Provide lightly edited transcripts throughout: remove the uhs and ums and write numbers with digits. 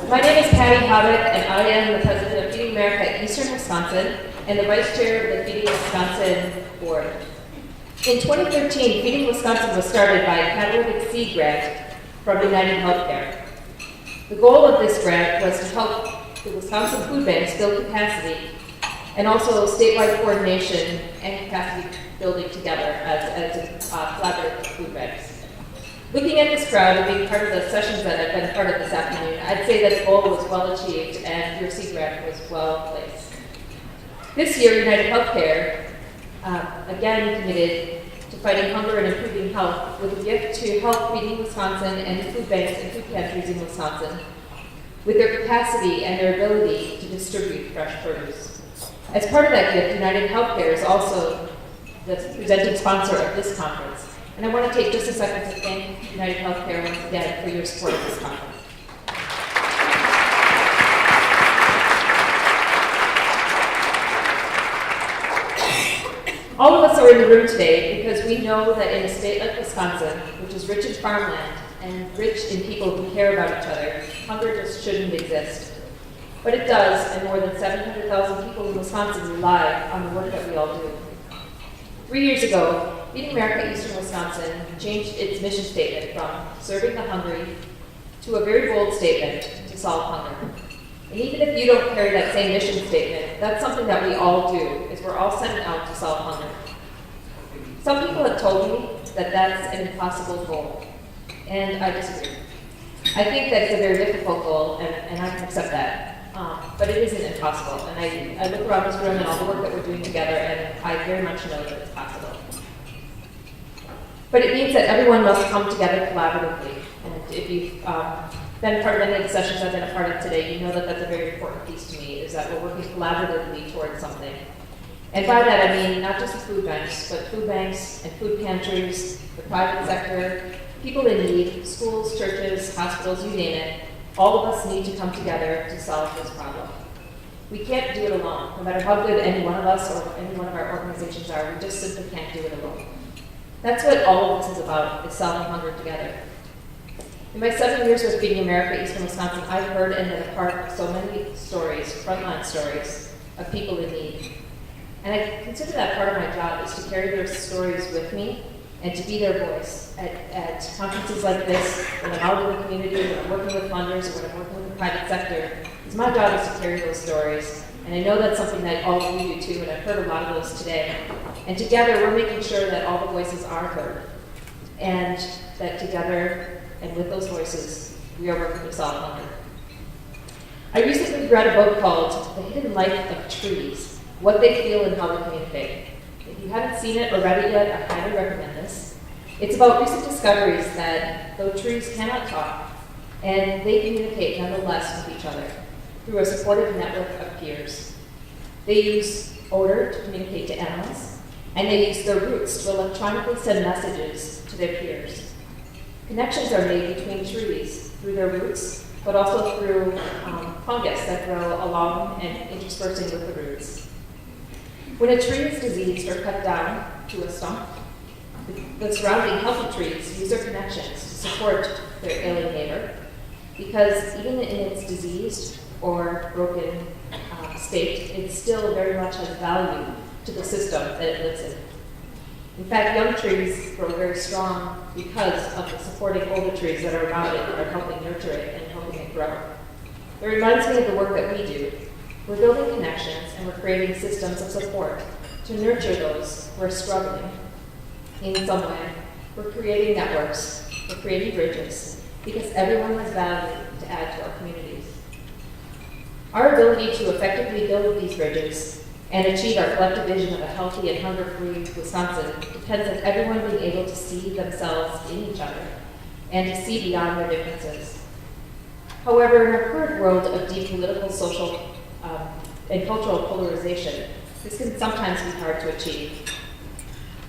My name is Patty Hobbit, and I am the president of Feeding America at Eastern Wisconsin and the vice chair of the Feeding Wisconsin board. In 2013, Feeding Wisconsin was started by a catalytic seed grant from United Healthcare. The goal of this grant was to help the Wisconsin food banks build capacity and also statewide coordination and capacity building together as a collaborative with food banks. Looking at this crowd and being part of the sessions that I've been part of this afternoon, I'd say that the goal was well achieved and your seed grant was well placed. This year, United Healthcare again committed to fighting hunger and improving health with a gift to help Feeding Wisconsin and the food banks and food pantries in Wisconsin with their capacity and their ability to distribute fresh produce. As part of that gift, United Healthcare is also the presenting sponsor of this conference. And I want to take just a second to thank United Healthcare once again for your support of this conference. All of us are in the room today because we know that in a state like Wisconsin, which is rich in farmland and rich in people who care about each other, hunger just shouldn't exist. But it does, and more than 700,000 people in Wisconsin rely on the work that we all do. 3 years ago, Feeding America Eastern Wisconsin changed its mission statement from serving the hungry to a very bold statement to solve hunger. And even if you don't carry that same mission statement, that's something that we all do, is we're all sent out to solve hunger. Some people have told me that that's an impossible goal, and I disagree. I think that it's a very difficult goal, and I can accept that. But it isn't impossible, and I look around this room and all the work that we're doing together, and I very much know that it's possible. But it means that everyone must come together collaboratively. And if you've been part of any of the sessions I've been a part of today, you know that that's a very important piece to me, is that we're working collaboratively towards something. And by that I mean not just the food banks, but food banks and food pantries, the private sector, people in need, schools, churches, hospitals, you name it. All of us need to come together to solve this problem. We can't do it alone. No matter how good any one of us or any one of our organizations are, we just simply can't do it alone. That's what all of this is about, is solving hunger together. In my 7 years with Feeding America Eastern Wisconsin, I've heard and been a part of so many stories, frontline stories, of people in need. And I consider that part of my job is to carry their stories with me and to be their voice at conferences like this, when I'm out in the community, when I'm working with funders, or when I'm working with the private sector. It's my job is to carry those stories. And I know that's something that all of you do too, and I've heard a lot of those today. And together, we're making sure that all the voices are heard, and that together and with those voices, we are working to solve hunger. I recently read a book called The Hidden Life of Trees, What They Feel and How They Communicate. If you haven't seen it or read it yet, I highly recommend this. It's about recent discoveries that though trees cannot talk, and they communicate nonetheless with each other through a supportive network of peers. They use odor to communicate to animals, and they use their roots to electronically send messages to their peers. Connections are made between trees through their roots, but also through fungus that grow along and interspersing with the roots. When a tree is diseased or cut down to a stump, the surrounding healthy trees use their connections to support their ailing neighbor, because even in its diseased or broken state, it still very much has value to the system that it lives in. In fact, young trees grow very strong because of the supporting older trees that are around it and are helping nurture it and helping it grow. It reminds me of the work that we do. We're building connections and we're creating systems of support to nurture those who are struggling in some way. We're creating networks, we're creating bridges, because everyone has value to add to our communities. Our ability to effectively build these bridges and achieve our collective vision of a healthy and hunger-free Wisconsin depends on everyone being able to see themselves in each other and to see beyond their differences. However, in our current world of deep political, social, and cultural polarization, this can sometimes be hard to achieve.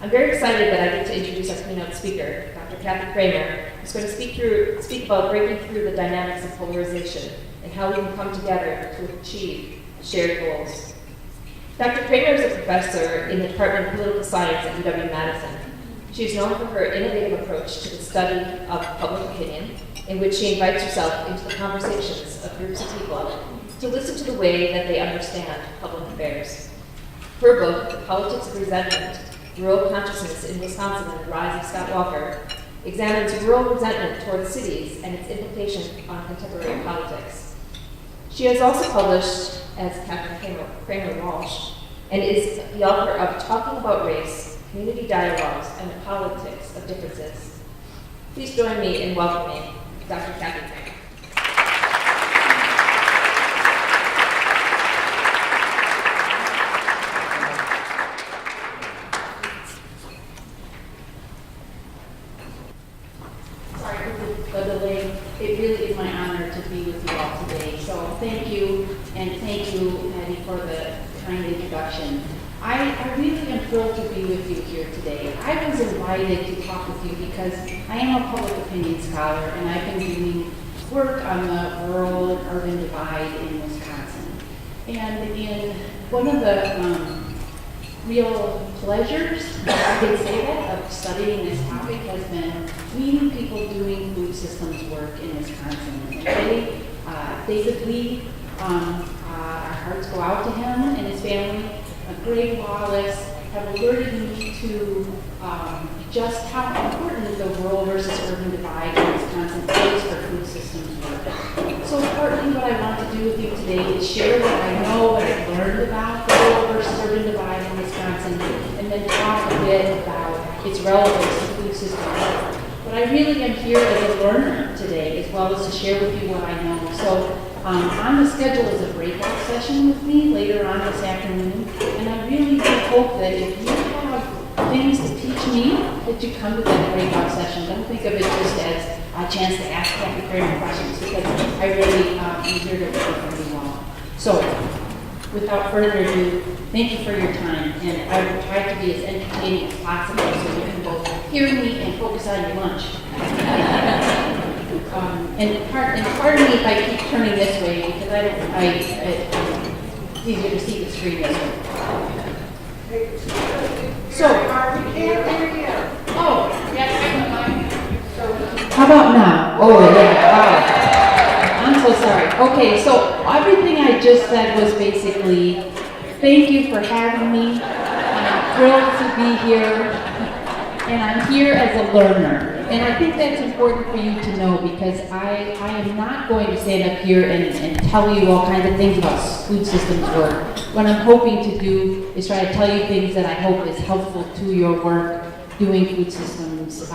I'm very excited that I get to introduce our keynote speaker, Dr. Kathy Kramer, who's going to speak about breaking through the dynamics of polarization and how we can come together to achieve shared goals. Dr. Kramer is a professor in the Department of Political Science at UW-Madison. She is known for her innovative approach to the study of public opinion in which she invites herself into the conversations of groups of people to listen to the way that they understand public affairs. Her book, The Politics of Resentment, Rural Consciousness in Wisconsin and the Rise of Scott Walker, examines rural resentment towards cities and its implication on contemporary politics. She has also published as Catherine Kramer Walsh, and is the author of Talking About Race, Community Dialogues, and the Politics of Differences. Please join me in welcoming Dr. Kathy Kramer. Sorry for the delay. It really is my honor to be with you all today. So thank you, and thank you, Patty, for the kind introduction. I really am thrilled to be with you here today. I was invited to talk with you because I am a public opinion scholar, and I've been doing work on the rural and urban divide in Wisconsin. And in one of the real pleasures, if I can say that, of studying this topic has been meeting people doing food systems work in Wisconsin. And today, David Lee, our hearts go out to him and his family. Greg Wallace have alerted me to just how important the rural versus urban divide in Wisconsin is for food systems work. So partly what I want to do with you today is share what I know, what I've learned about the rural versus urban divide in Wisconsin, and then talk a bit about its relevance to food systems work. But I really am here as a learner today, as well as to share with you what I know. So on the schedule is a breakout session with me later on this afternoon, and I really do hope that if you have things to teach me, that you come to that breakout session. Don't think of it just as a chance to ask Kathy Kramer questions, because I really am here to learn from you all. So, without further ado, thank you for your time, and I will try to be as entertaining as possible so you can both hear me and focus on your lunch. And pardon me if I keep turning this way, because it's easier to see the screen this way. So, we can't hear you. Oh, yes, how about now? Oh, yeah, wow. I'm so sorry. Okay, so everything I just said was basically, thank you for having me. I'm thrilled to be here, and I'm here as a learner. And I think that's important for you to know, because I am not going to stand up here and tell you all kinds of things about food systems work. What I'm hoping to do is try to tell you things that I hope is helpful to your work doing food systems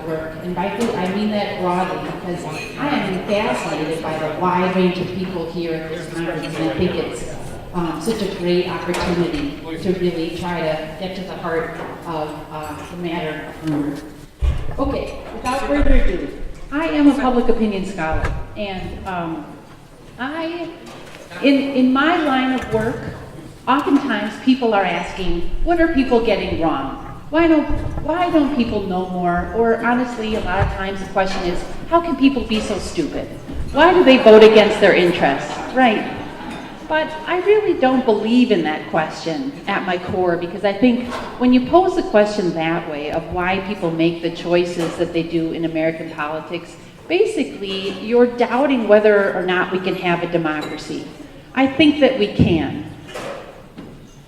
work. And by food, I mean that broadly, because I am fascinated by the wide range of people here at this conference, and I think it's such a great opportunity to really try to get to the heart of the matter of food. Okay, without further ado, I am a public opinion scholar, and in my line of work, oftentimes people are asking, what are people getting wrong? Why don't people know more? Or honestly, a lot of times the question is, how can people be so stupid? Why do they vote against their interests? Right. But I really don't believe in that question at my core, because I think when you pose the question that way of why people make the choices that they do in American politics, basically you're doubting whether or not we can have a democracy. I think that we can,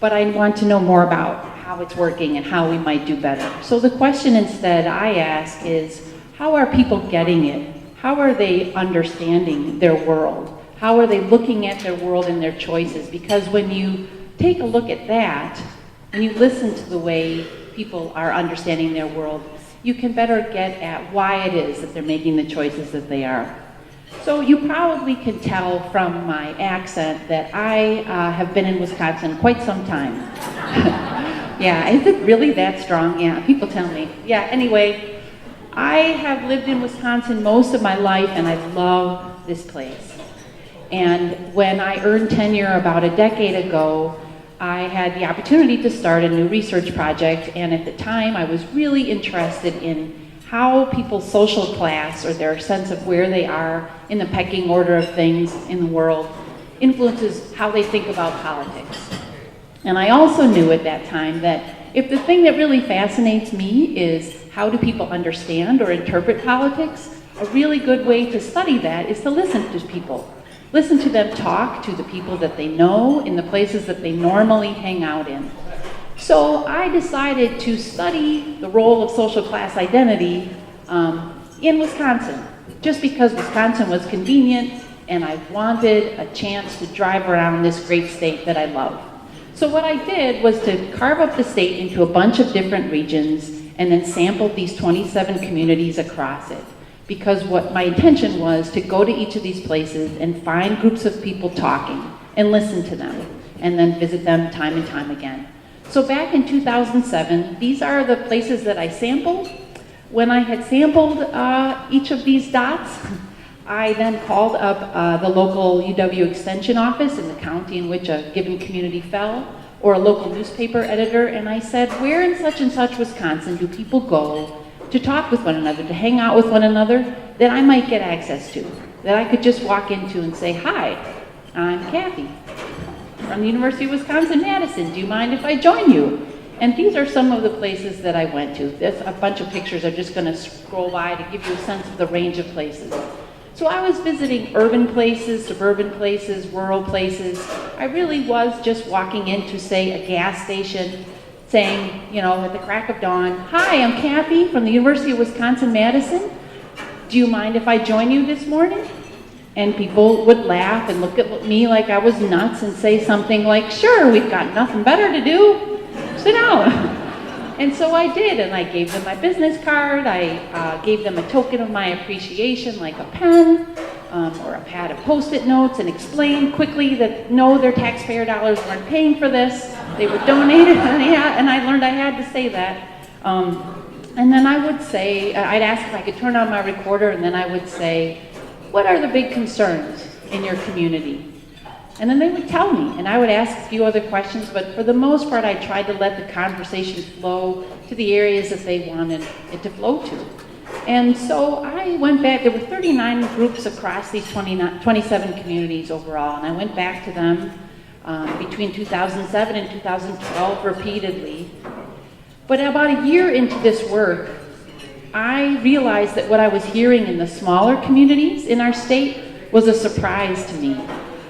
but I want to know more about how it's working and how we might do better. So the question instead I ask is, how are people getting it? How are they understanding their world? How are they looking at their world and their choices? Because when you take a look at that, and you listen to the way people are understanding their world, you can better get at why it is that they're making the choices that they are. So you probably can tell from my accent that I have been in Wisconsin quite some time. Yeah, is it really that strong? Yeah, people tell me. Yeah, anyway, I have lived in Wisconsin most of my life, and I love this place. And when I earned tenure about a decade ago, I had the opportunity to start a new research project, and at the time I was really interested in how people's social class, or their sense of where they are in the pecking order of things in the world, influences how they think about politics. And I also knew at that time that if the thing that really fascinates me is how do people understand or interpret politics, a really good way to study that is to listen to people. Listen to them talk to the people that they know in the places that they normally hang out in. So I decided to study the role of social class identity in Wisconsin, just because Wisconsin was convenient and I wanted a chance to drive around this great state that I love. So what I did was to carve up the state into a bunch of different regions and then sampled these 27 communities across it. Because what my intention was to go to each of these places and find groups of people talking and listen to them and then visit them time and time again. So back in 2007, these are the places that I sampled. When I had sampled each of these dots, I then called up the local UW Extension office in the county in which a given community fell, or a local newspaper editor, and I said, where in such and such Wisconsin do people go to talk with one another, to hang out with one another, that I might get access to, that I could just walk into and say, hi, I'm Kathy from the University of Wisconsin-Madison. Do you mind if I join you? And these are some of the places that I went to. There's a bunch of pictures. I'm just going to scroll by to give you a sense of the range of places. So I was visiting urban places, suburban places, rural places. I really was just walking into, say, a gas station, saying, you know, at the crack of dawn, hi, I'm Kathy from the University of Wisconsin-Madison. Do you mind if I join you this morning? And people would laugh and look at me like I was nuts and say something like, sure, we've got nothing better to do. Sit down. And so I did, and I gave them my business card. I gave them a token of my appreciation, like a pen or a pad of Post-it notes, and explained quickly that no, their taxpayer dollars weren't paying for this. They were donated, and I learned I had to say that. And then I would say, I'd ask if I could turn on my recorder, and then I would say, what are the big concerns in your community? And then they would tell me, and I would ask a few other questions, but for the most part, I tried to let the conversation flow to the areas that they wanted it to flow to. And so I went back, there were 39 groups across these 27 communities overall, and I went back to them between 2007 and 2012 repeatedly. But about a year into this work, I realized that what I was hearing in the smaller communities in our state was a surprise to me.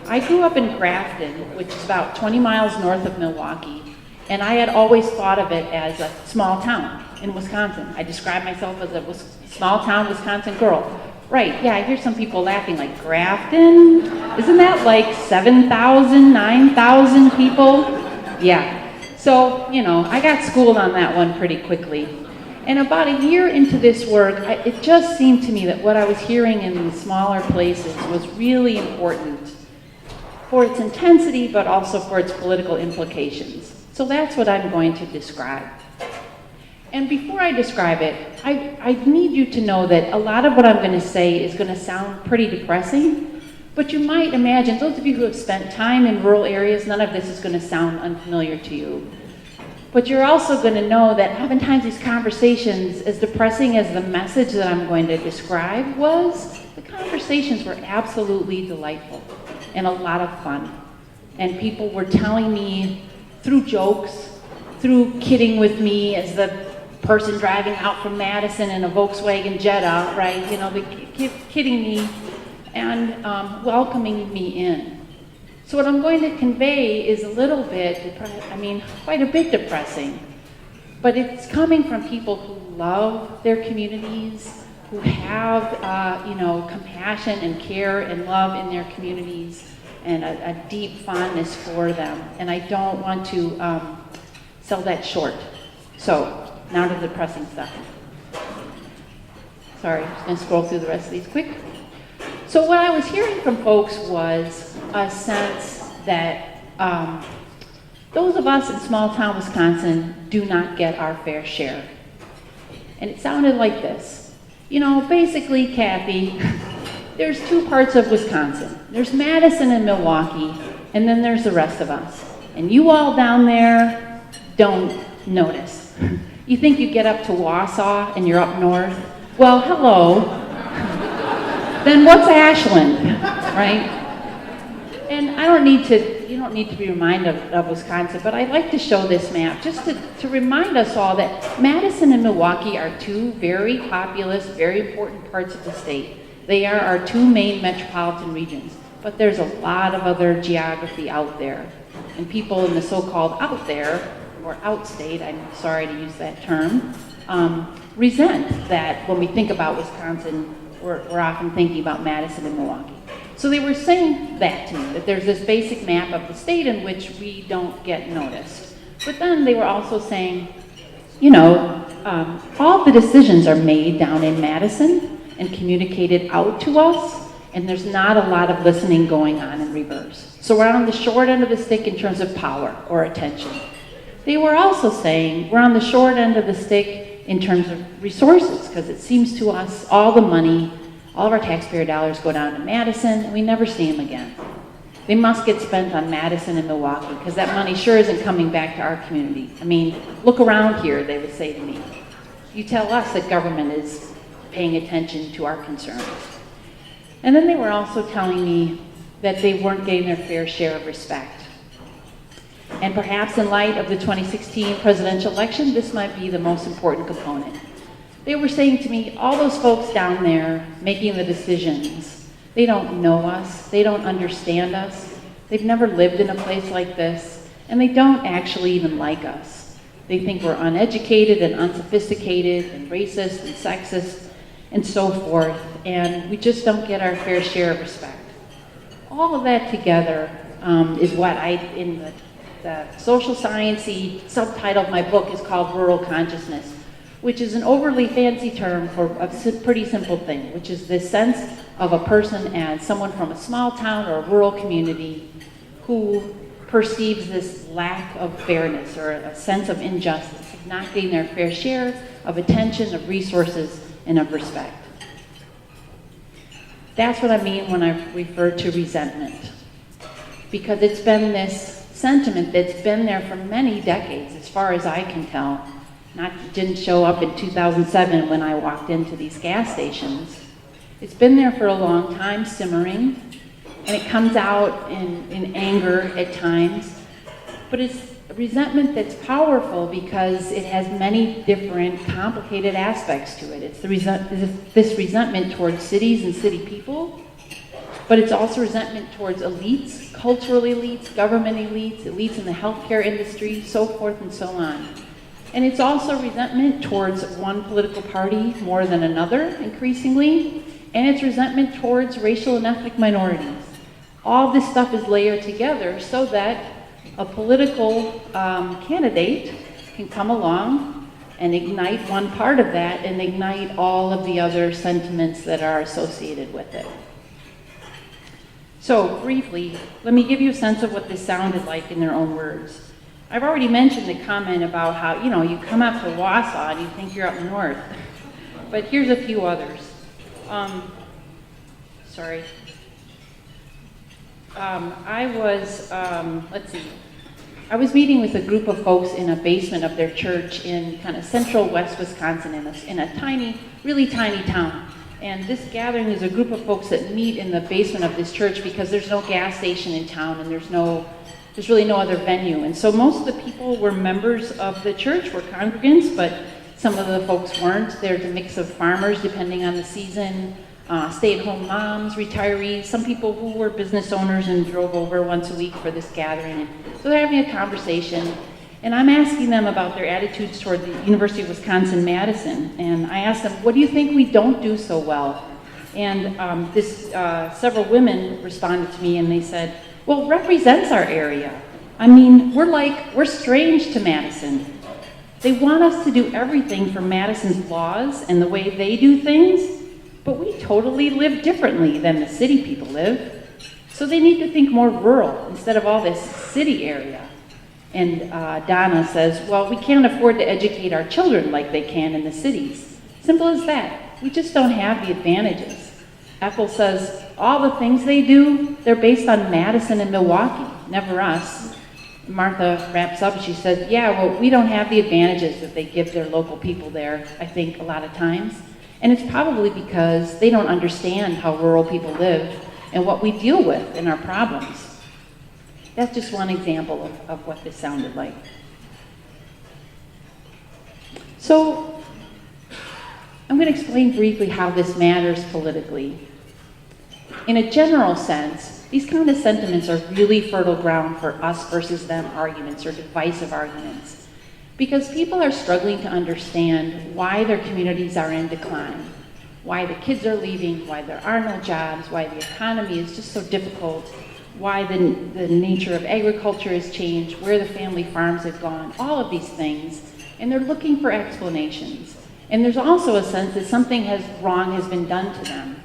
I grew up in Grafton, which is about 20 miles north of Milwaukee, and I had always thought of it as a small town in Wisconsin. I described myself as a small town Wisconsin girl. Right, yeah, I hear some people laughing like, Grafton? Isn't that like 7,000, 9,000 people? Yeah, so, you know, I got schooled on that one pretty quickly. And about a year into this work, it just seemed to me that what I was hearing in the smaller places was really important for its intensity, but also for its political implications. So that's what I'm going to describe. And before I describe it, I need you to know that a lot of what I'm going to say is going to sound pretty depressing, but you might imagine, those of you who have spent time in rural areas, none of this is going to sound unfamiliar to you. But you're also going to know that oftentimes these conversations, as depressing as the message that I'm going to describe was, the conversations were absolutely delightful and a lot of fun. And people were telling me through jokes, through kidding with me as the person driving out from Madison in a Volkswagen Jetta, right? You know, kidding me and welcoming me in. So what I'm going to convey is a little bit, quite a bit depressing, but it's coming from people who love their communities, who have, compassion and care and love in their communities, and a deep fondness for them. And I don't want to sell that short. So now to the depressing stuff. Sorry, I'm just going to scroll through the rest of these quick. So what I was hearing from folks was a sense that those of us in small town Wisconsin do not get our fair share. And it sounded like this. You know, basically, Kathy, there's two parts of Wisconsin. There's Madison and Milwaukee, and then there's the rest of us. And you all down there don't notice. You think you get up to Wausau and you're up north? Well, hello. Then what's Ashland, right? And I don't need to you don't need to be reminded of Wisconsin, but I'd like to show this map just to remind us all that Madison and Milwaukee are two very populous, very important parts of the state. They are our two main metropolitan regions, but there's a lot of other geography out there. And people in the so-called out there, or outstate, I'm sorry to use that term, resent that when we think about Wisconsin, we're often thinking about Madison and Milwaukee. So they were saying that to me, that there's this basic map of the state in which we don't get noticed. But then they were also saying, you know, all the decisions are made down in Madison and communicated out to us, and there's not a lot of listening going on in reverse. So we're on the short end of the stick in terms of power or attention. They were also saying we're on the short end of the stick in terms of resources, because it seems to us all the money, all of our taxpayer dollars go down to Madison, and we never see them again. They must get spent on Madison and Milwaukee, because that money sure isn't coming back to our community. I mean, look around here, they would say to me. You tell us that government is paying attention to our concerns. And then they were also telling me that they weren't getting their fair share of respect. And perhaps in light of the 2016 presidential election, this might be the most important component. They were saying to me, all those folks down there making the decisions, they don't know us, they don't understand us, they've never lived in a place like this, and they don't actually even like us. They think we're uneducated and unsophisticated and racist and sexist and so forth, and we just don't get our fair share of respect. All of that together is what in the social science-y subtitle of my book is called Rural Consciousness, which is an overly fancy term for a pretty simple thing, which is this sense of a person as someone from a small town or a rural community who perceives this lack of fairness or a sense of injustice, of not getting their fair share of attention, of resources, and of respect. That's what I mean when I refer to resentment, because it's been this sentiment that's been there for many decades, as far as I can tell. Didn't show up in 2007 when I walked into these gas stations. It's been there for a long time, simmering, and it comes out in anger at times. But it's a resentment that's powerful because it has many different complicated aspects to it. It's this resentment towards cities and city people, but it's also resentment towards elites, cultural elites, government elites, elites in the healthcare industry, so forth and so on. And it's also resentment towards one political party more than another, increasingly, and it's resentment towards racial and ethnic minorities. All this stuff is layered together so that a political candidate can come along and ignite one part of that and ignite all of the other sentiments that are associated with it. So briefly, let me give you a sense of what this sounded like in their own words. I've already mentioned the comment about how, you come up to Wausau and you think you're up north. But here's a few others. I was meeting with a group of folks in a basement of their church in kind of central west Wisconsin in a tiny, really tiny town. And this gathering is a group of folks that meet in the basement of this church because there's no gas station in town and there's really no other venue. And so most of the people were members of the church, were congregants, but some of the folks weren't. There's a mix of farmers depending on the season, stay-at-home moms, retirees, some people who were business owners and drove over once a week for this gathering. And so they're having a conversation, and I'm asking them about their attitudes toward the University of Wisconsin-Madison. And I asked them, what do you think we don't do so well? And several women responded to me and they said, well, it represents our area. I mean, we're strange to Madison. They want us to do everything for Madison's laws and the way they do things, but we totally live differently than the city people live. So they need to think more rural instead of all this city area. And Donna says, well, we can't afford to educate our children like they can in the cities. Simple as that. We just don't have the advantages. Ethel says, all the things they do, they're based on Madison and Milwaukee, never us. Martha wraps up and she says, yeah, well, we don't have the advantages that they give their local people there, I think, a lot of times. And it's probably because they don't understand how rural people live and what we deal with in our problems. That's just one example of what this sounded like. So I'm going to explain briefly how this matters politically. In a general sense, these kind of sentiments are really fertile ground for us versus them arguments or divisive arguments, because people are struggling to understand why their communities are in decline, why the kids are leaving, why there are no jobs, why the economy is just so difficult, why the nature of agriculture has changed, where the family farms have gone, all of these things, and they're looking for explanations. And there's also a sense that something wrong has been done to them.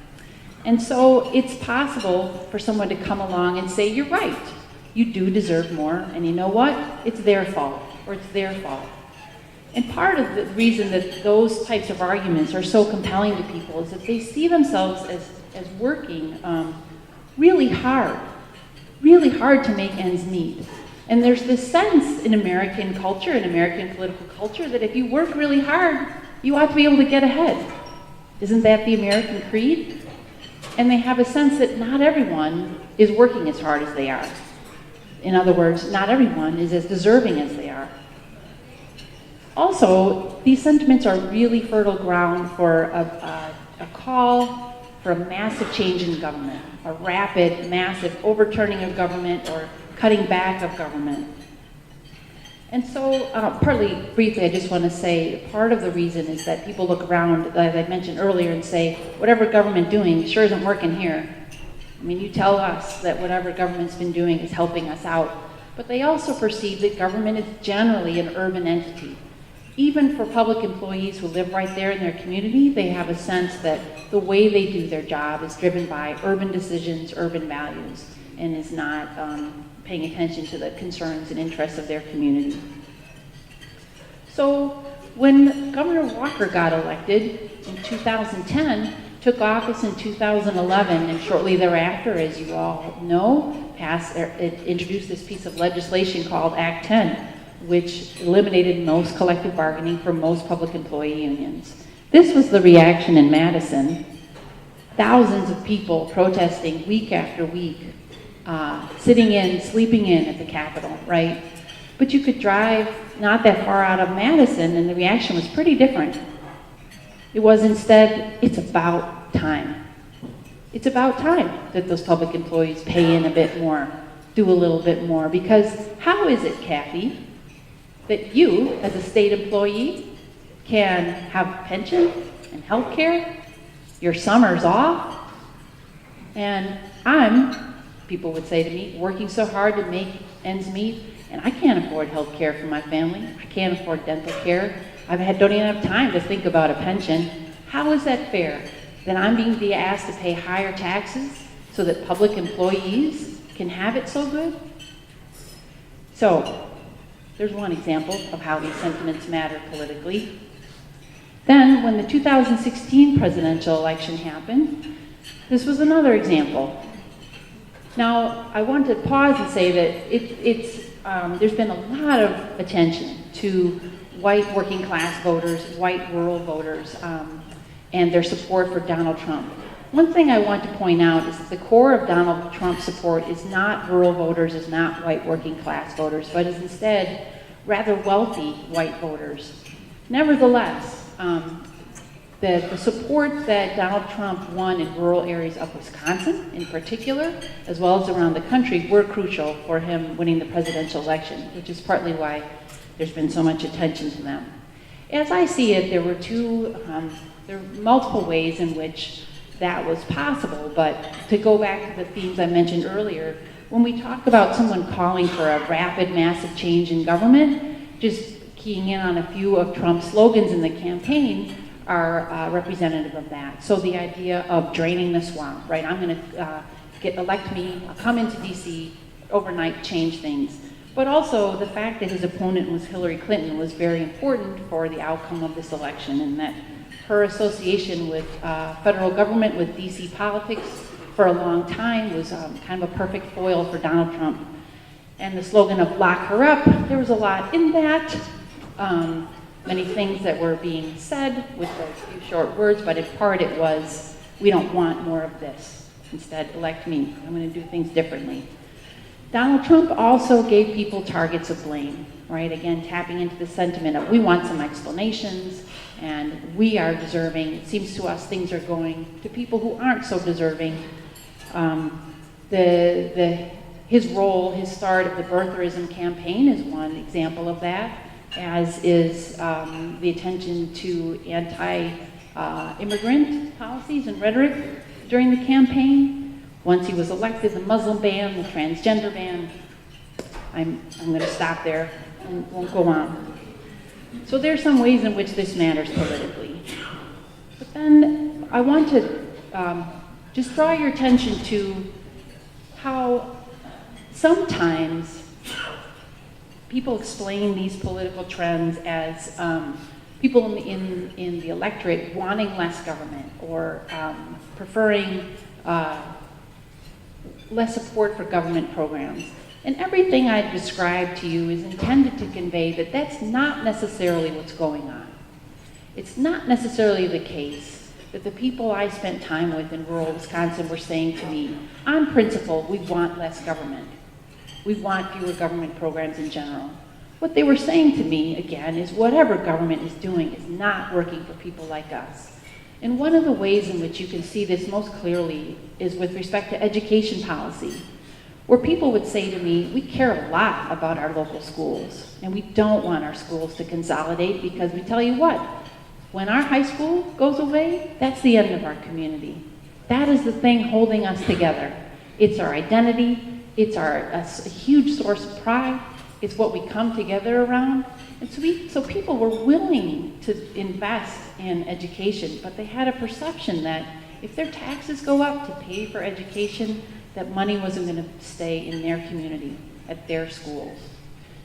And so it's possible for someone to come along and say, you're right, you do deserve more, and you know what? It's their fault, or it's their fault. And part of the reason that those types of arguments are so compelling to people is that they see themselves as working really hard to make ends meet. And there's this sense in American culture, in American political culture, that if you work really hard, you ought to be able to get ahead. Isn't that the American creed? And they have a sense that not everyone is working as hard as they are. In other words, not everyone is as deserving as they are. Also, these sentiments are really fertile ground for a call for a massive change in government, a rapid, massive overturning of government or cutting back of government. And so, partly, briefly, I just want to say part of the reason is that people look around, as I mentioned earlier, and say, whatever government doing sure isn't working here. I mean, you tell us that whatever government's been doing is helping us out. But they also perceive that government is generally an urban entity. Even for public employees who live right there in their community, they have a sense that the way they do their job is driven by urban decisions, urban values, and is not paying attention to the concerns and interests of their community. So when Governor Walker got elected in 2010, took office in 2011, and shortly thereafter, as you all know, introduced this piece of legislation called Act 10, which eliminated most collective bargaining for most public employee unions. This was the reaction in Madison. Thousands of people protesting week after week, sitting in, sleeping in at the Capitol, right? But you could drive not that far out of Madison, and the reaction was pretty different. It was instead, it's about time. It's about time that those public employees pay in a bit more, do a little bit more, because how is it, Kathy, that you, as a state employee, can have pension and health care, your summers off, and people would say to me, working so hard to make ends meet, and I can't afford health care for my family. I can't afford dental care. Don't even have time to think about a pension. How is that fair? That I'm being asked to pay higher taxes so that public employees can have it so good? So, there's one example of how these sentiments matter politically. Then, when the 2016 presidential election happened, this was another example. Now, I want to pause and say that there's been a lot of attention to white working class voters, white rural voters, and their support for Donald Trump. One thing I want to point out is that the core of Donald Trump's support is not rural voters, is not white working class voters, but is instead rather wealthy white voters. Nevertheless, the support that Donald Trump won in rural areas of Wisconsin in particular, as well as around the country, were crucial for him winning the presidential election, which is partly why there's been so much attention to them. As I see it, there were multiple ways in which that was possible, but to go back to the themes I mentioned earlier, when we talk about someone calling for a rapid, massive change in government, just keying in on a few of Trump's slogans in the campaign are representative of that. So the idea of draining the swamp, right? I'm going to elect me, I'll come into DC, overnight change things. But also the fact that his opponent was Hillary Clinton was very important for the outcome of this election, and that her association with federal government, with DC politics for a long time was kind of a perfect foil for Donald Trump. And the slogan of lock her up, there was a lot in that. Many things that were being said with those few short words, but in part it was, we don't want more of this. Instead, elect me. I'm going to do things differently. Donald Trump also gave people targets of blame, right? Again, tapping into the sentiment of we want some explanations and we are deserving. It seems to us things are going to people who aren't so deserving. His role, his start of the birtherism campaign is one example of that, as is the attention to anti-immigrant policies and rhetoric during the campaign. Once he was elected, the Muslim ban, the transgender ban. I'm going to stop there and won't go on. So there are some ways in which this matters politically. But then I want to just draw your attention to how sometimes people explain these political trends as people in the electorate wanting less government or preferring less support for government programs. And everything I've described to you is intended to convey that that's not necessarily what's going on. It's not necessarily the case that the people I spent time with in rural Wisconsin were saying to me, on principle, we want less government. We want fewer government programs in general. What they were saying to me, again, is whatever government is doing is not working for people like us. And one of the ways in which you can see this most clearly is with respect to education policy, where people would say to me, we care a lot about our local schools, and we don't want our schools to consolidate because we tell you what, when our high school goes away, that's the end of our community. That is the thing holding us together. It's our identity, it's a huge source of pride, it's what we come together around. And so people were willing to invest in education, but they had a perception that if their taxes go up to pay for education, that money wasn't going to stay in their community, at their schools.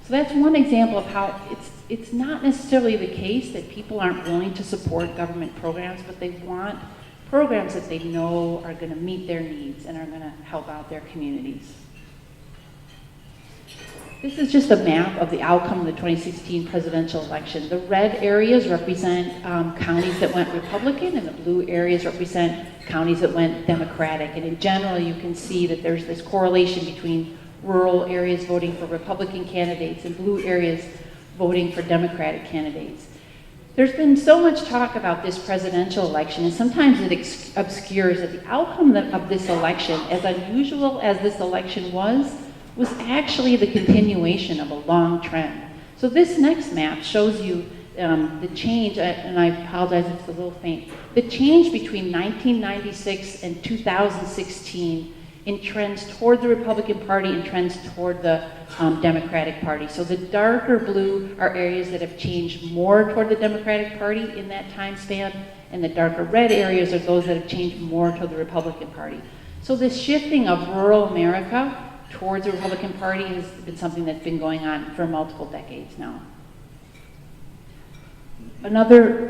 So that's one example of how it's not necessarily the case that people aren't willing to support government programs, but they want programs that they know are going to meet their needs and are going to help out their communities. This is just a map of the outcome of the 2016 presidential election. The red areas represent counties that went Republican, and the blue areas represent counties that went Democratic. And in general, you can see that there's this correlation between rural areas voting for Republican candidates and blue areas voting for Democratic candidates. There's been so much talk about this presidential election, and sometimes it obscures that the outcome of this election, as unusual as this election was actually the continuation of a long trend. So this next map shows you the change, and I apologize if it's a little faint, the change between 1996 and 2016 in trends toward the Republican Party and trends toward the Democratic Party. So the darker blue are areas that have changed more toward the Democratic Party in that time span, and the darker red areas are those that have changed more toward the Republican Party. So this shifting of rural America towards the Republican Party has been something that's been going on for multiple decades now.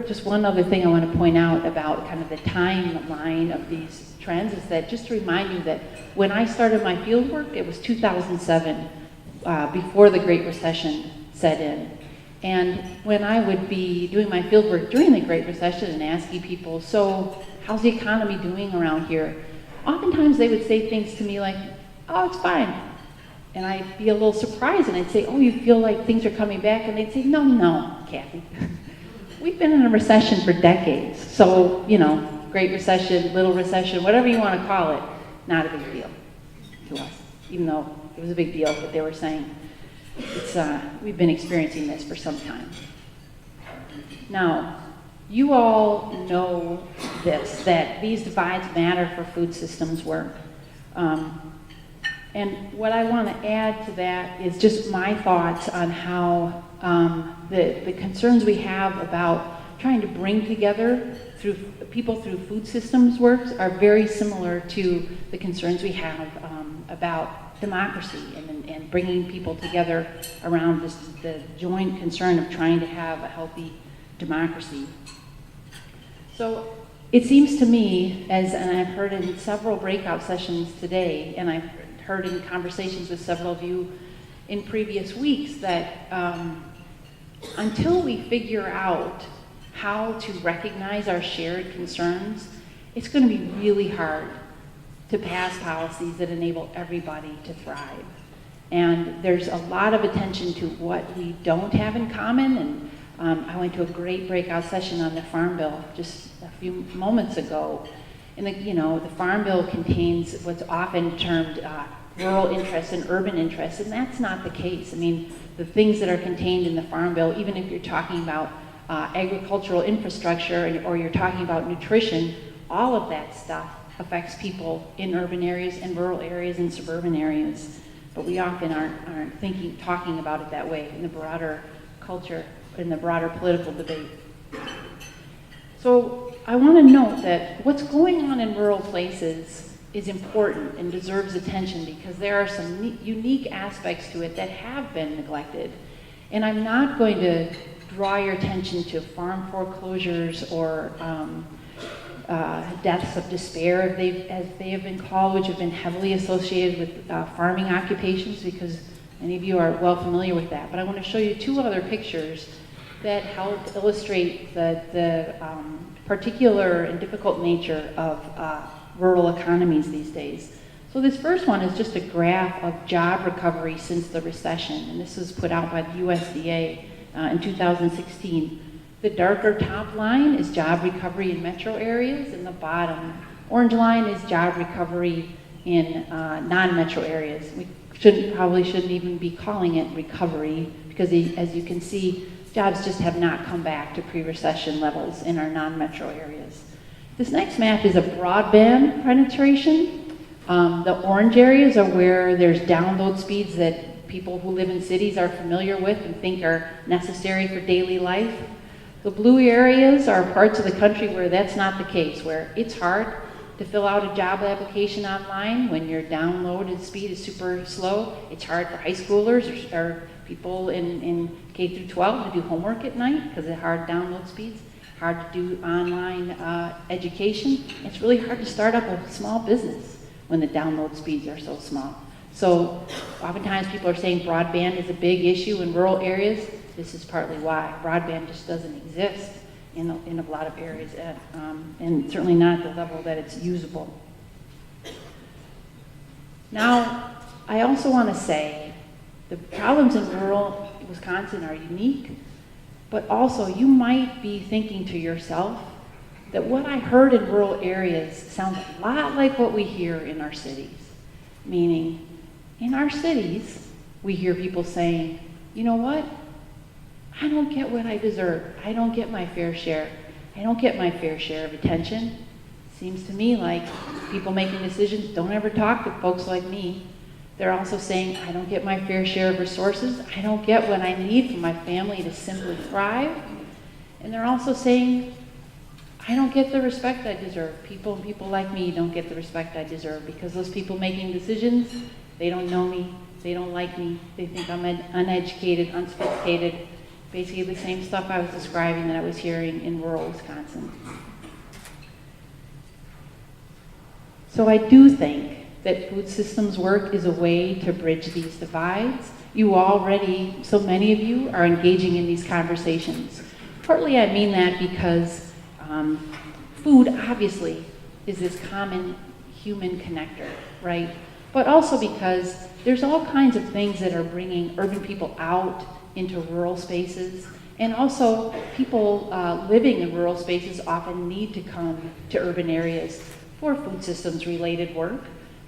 Just one other thing I want to point out about kind of the timeline of these trends is that, just to remind you that when I started my field work, it was 2007, before the Great Recession set in. And when I would be doing my field work during the Great Recession and asking people, so how's the economy doing around here? Oftentimes they would say things to me like, oh, it's fine. And I'd be a little surprised, and I'd say, oh, you feel like things are coming back? And they'd say, no, Kathy. We've been in a recession for decades. So, Great Recession, Little Recession, whatever you want to call it, not a big deal to us. Even though it was a big deal, but they were saying, we've been experiencing this for some time. Now, you all know this, that these divides matter for food systems work. And what I want to add to that is just my thoughts on how the concerns we have about trying to bring together people through food systems works are very similar to the concerns we have about democracy and bringing people together around the joint concern of trying to have a healthy democracy. So it seems to me, and I've heard in several breakout sessions today, and I've heard in conversations with several of you in previous weeks, that until we figure out how to recognize our shared concerns, it's going to be really hard to pass policies that enable everybody to thrive. And there's a lot of attention to what we don't have in common. And I went to a great breakout session on the Farm Bill just a few moments ago. And the Farm Bill contains what's often termed rural interests and urban interests, and that's not the case. I mean, the things that are contained in the Farm Bill, even if you're talking about agricultural infrastructure or you're talking about nutrition, all of that stuff affects people in urban areas and rural areas and suburban areas. But we often aren't talking about it that way in the broader culture, in the broader political debate. So I want to note that what's going on in rural places is important and deserves attention because there are some unique aspects to it that have been neglected. And I'm not going to draw your attention to farm foreclosures or deaths of despair, as they have been called, which have been heavily associated with farming occupations, because many of you are well familiar with that. But I want to show you two other pictures that help illustrate the particular and difficult nature of rural economies these days. So this first one is just a graph of job recovery since the recession, and this was put out by the USDA in 2016. The darker top line is job recovery in metro areas, and the bottom orange line is job recovery in non-metro areas. We probably shouldn't even be calling it recovery because as you can see, jobs just have not come back to pre-recession levels in our non-metro areas. This next map is a broadband penetration. The orange areas are where there's download speeds that people who live in cities are familiar with and think are necessary for daily life. The blue areas are parts of the country where that's not the case, where it's hard to fill out a job application online when your downloaded speed is super slow. It's hard for high schoolers or people in K through 12 to do homework at night because of hard download speeds. Hard to do online education. It's really hard to start up a small business when the download speeds are so small. So oftentimes people are saying broadband is a big issue in rural areas. This is partly why. Broadband just doesn't exist in a lot of areas, and certainly not at the level that it's usable. Now, I also want to say the problems in rural Wisconsin are unique, but also you might be thinking to yourself that what I heard in rural areas sounds a lot like what we hear in our cities. Meaning, in our cities, we hear people saying, you know what? I don't get what I deserve. I don't get my fair share. I don't get my fair share of attention. Seems to me like people making decisions don't ever talk to folks like me. They're also saying, I don't get my fair share of resources. I don't get what I need for my family to simply thrive. And they're also saying, I don't get the respect I deserve. People like me don't get the respect I deserve because those people making decisions, they don't know me, they don't like me, they think I'm uneducated, unsophisticated. Basically the same stuff I was describing that I was hearing in rural Wisconsin. So I do think that food systems work is a way to bridge these divides. You already, so many of you, are engaging in these conversations. Partly I mean that because food obviously is this common human connector, right? But also because there's all kinds of things that are bringing urban people out into rural spaces, and also people living in rural spaces often need to come to urban areas for food systems related work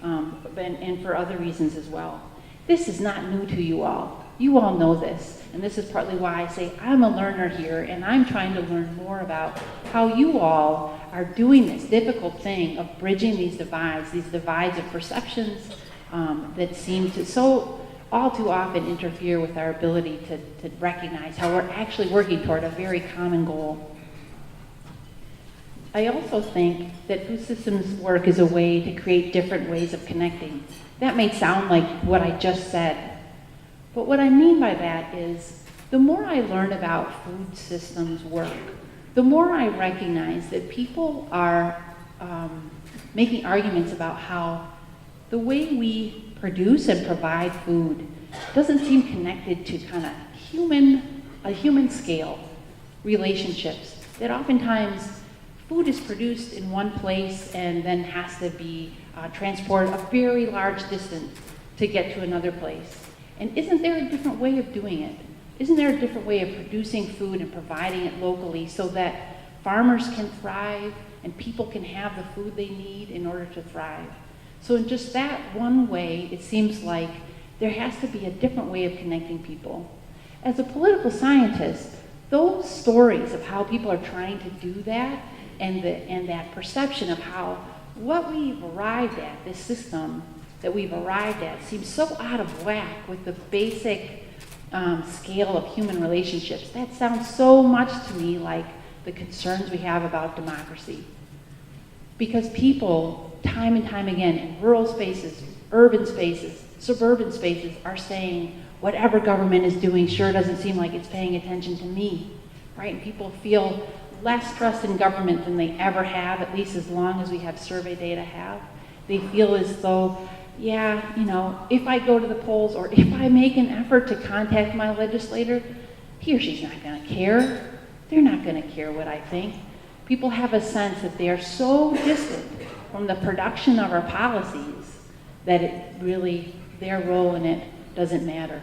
and for other reasons as well. This is not new to you all. You all know this, and this is partly why I say I'm a learner here and I'm trying to learn more about how you all are doing this difficult thing of bridging these divides of perceptions that seem to so all too often interfere with our ability to recognize how we're actually working toward a very common goal. I also think that food systems work is a way to create different ways of connecting. That may sound like what I just said, but what I mean by that is the more I learn about food systems work, the more I recognize that people are making arguments about how the way we produce and provide food doesn't seem connected to kind of human scale relationships, that oftentimes food is produced in one place and then has to be transported a very large distance to get to another place. And isn't there a different way of doing it? Isn't there a different way of producing food and providing it locally so that farmers can thrive and people can have the food they need in order to thrive? So in just that one way, it seems like there has to be a different way of connecting people. As a political scientist, those stories of how people are trying to do that and that perception of how what we've arrived at, this system that we've arrived at, seems so out of whack with the basic scale of human relationships. That sounds so much to me like the concerns we have about democracy. Because people, time and time again, in rural spaces, urban spaces, suburban spaces, are saying, whatever government is doing sure doesn't seem like it's paying attention to me, right? And people feel less trust in government than they ever have, at least as long as we have survey data have. They feel as though, yeah, you know, if I go to the polls or if I make an effort to contact my legislator, he or she's not going to care. They're not going to care what I think. People have a sense that they are so distant from the production of our policies that it really, their role in it doesn't matter.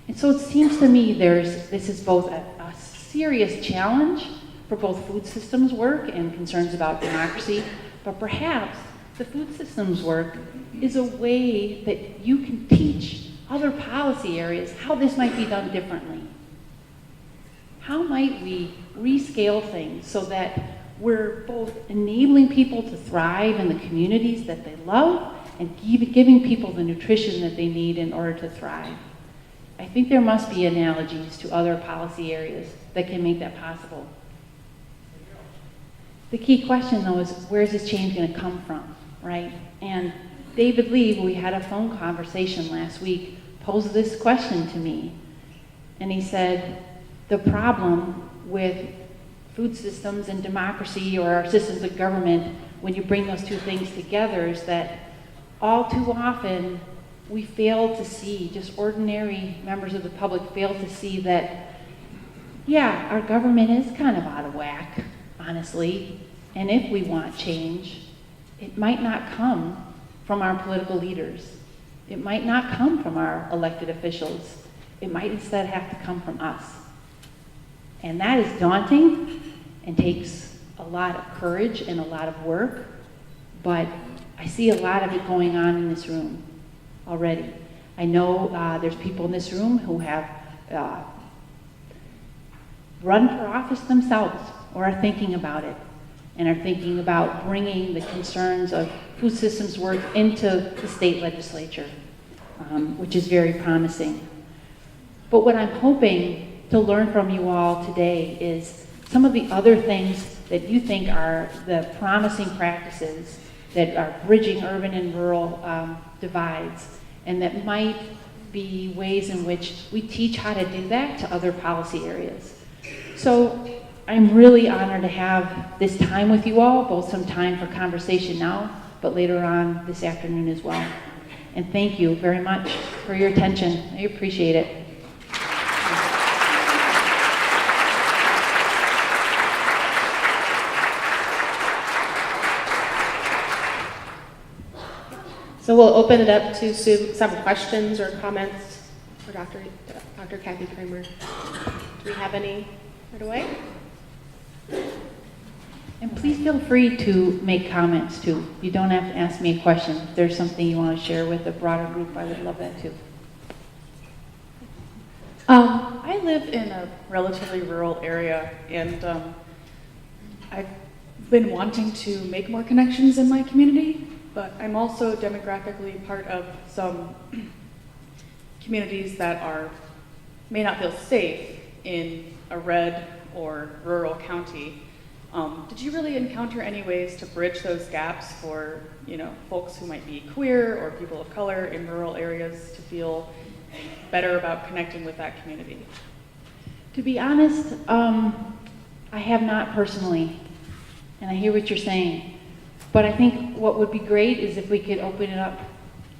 And so it seems to me this is both a serious challenge for both food systems work and concerns about democracy, but perhaps the food systems work is a way that you can teach other policy areas how this might be done differently. How might we rescale things so that we're both enabling people to thrive in the communities that they love and giving people the nutrition that they need in order to thrive? I think there must be analogies to other policy areas that can make that possible. The key question, though, is where's this change going to come from, right? And David Lee, who we had a phone conversation last week, posed this question to me. And he said, the problem with food systems and democracy, or our systems of government, when you bring those two things together, is that all too often we fail to see, just ordinary members of the public fail to see that, yeah, our government is kind of out of whack, honestly, and if we want change, it might not come from our political leaders. It might not come from our elected officials. It might instead have to come from us. And that is daunting and takes a lot of courage and a lot of work, but I see a lot of it going on in this room already. I know there's people in this room who have run for office themselves or are thinking about it and are thinking about bringing the concerns of food systems work into the state legislature, which is very promising. But what I'm hoping to learn from you all today is some of the other things that you think are the promising practices that are bridging urban and rural divides, and that might be ways in which we teach how to do that to other policy areas. So I'm really honored to have this time with you all, both some time for conversation now, but later on this afternoon as well. And thank you very much for your attention. I appreciate it. So we'll open it up to some questions or comments for Dr. Kathy Kramer. Do we have any right away? And please feel free to make comments too. You don't have to ask me a question. If there's something you want to share with a broader group, I would love that too. I live in a relatively rural area, and I've been wanting to make more connections in my community, but I'm also demographically part of some communities that may not feel safe in a red or rural county. Did you really encounter any ways to bridge those gaps for, folks who might be queer or people of color in rural areas to feel better about connecting with that community? To be honest, I have not personally, and I hear what you're saying. But I think what would be great is if we could open it up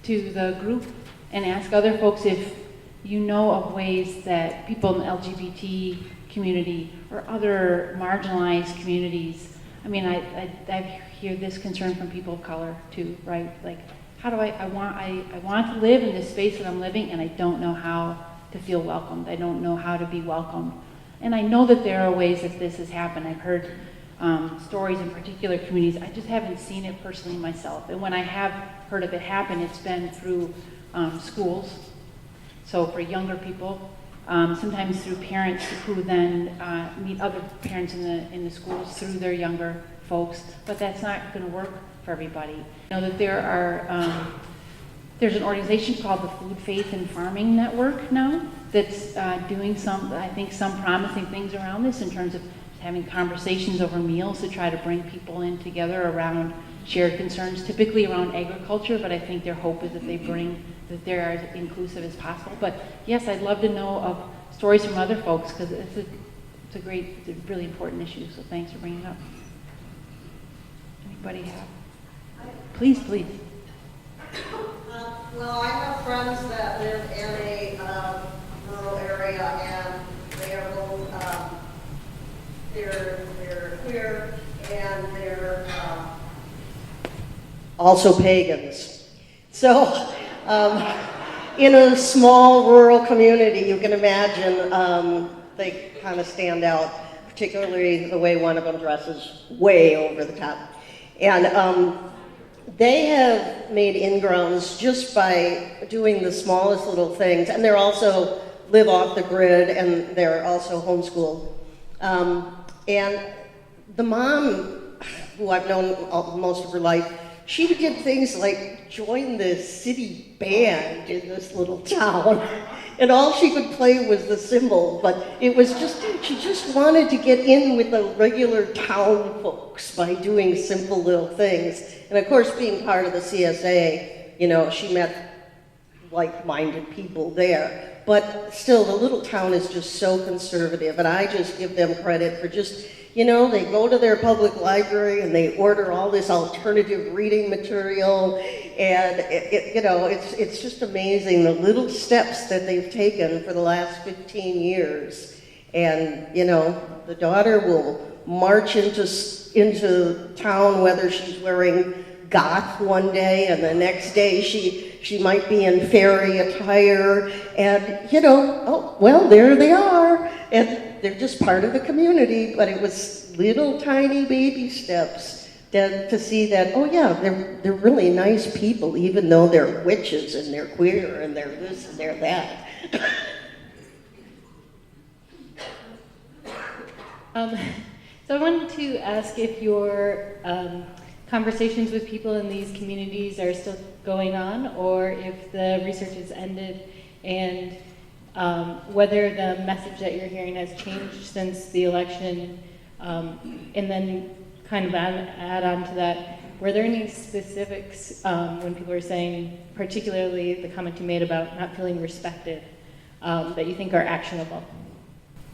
to the group and ask other folks if you know of ways that people in the LGBT community or other marginalized communities, I mean, I hear this concern from people of color too, right? Like, how do I want to live in this space that I'm living, and I don't know how to feel welcomed. I don't know how to be welcomed. And I know that there are ways that this has happened. I've heard stories in particular communities. I just haven't seen it personally myself. And when I have heard of it happen, it's been through schools. So for younger people, sometimes through parents who then meet other parents in the schools through their younger folks. But that's not going to work for everybody. I know that there's an organization called the Food, Faith, and Farming Network now that's doing some promising things around this in terms of having conversations over meals to try to bring people in together around shared concerns, typically around agriculture, but I think their hope is that they're as inclusive as possible. But yes, I'd love to know of stories from other folks, because it's a really important issue, so thanks for bringing it up. Anybody have? Please. Well, I have friends that live in a rural area, and they are both, they're queer, and they're also pagans. So, in a small rural community, you can imagine they kind of stand out, particularly the way one of them dresses way over the top. And they have made in-grounds just by doing the smallest little things, and they're also live off the grid, and they're also homeschooled. And the mom, who I've known most of her life, she did things like join the city band in this little town, and all she could play was the cymbal, but it was just, she just wanted to get in with the regular town folks by doing simple little things. And of course, being part of the CSA, you know, she met like-minded people there. But still, the little town is just so conservative, and I just give them credit for just, you know, they go to their public library and they order all this alternative reading material, and you know, it's just amazing the little steps that they've taken for the last 15 years. And you know, the daughter will march into town whether she's wearing goth one day, and the next day she might be in fairy attire, and you know, oh well, there they are, and they're just part of the community. But it was little tiny baby steps to see that, oh yeah, they're really nice people, even though they're witches and they're queer and they're this and they're that. So I wanted to ask if your conversations with people in these communities are still going on, or if the research has ended, and whether the message that you're hearing has changed since the election, and then kind of add on to that, were there any specifics when people were saying, particularly the comment you made about not feeling respected, that you think are actionable?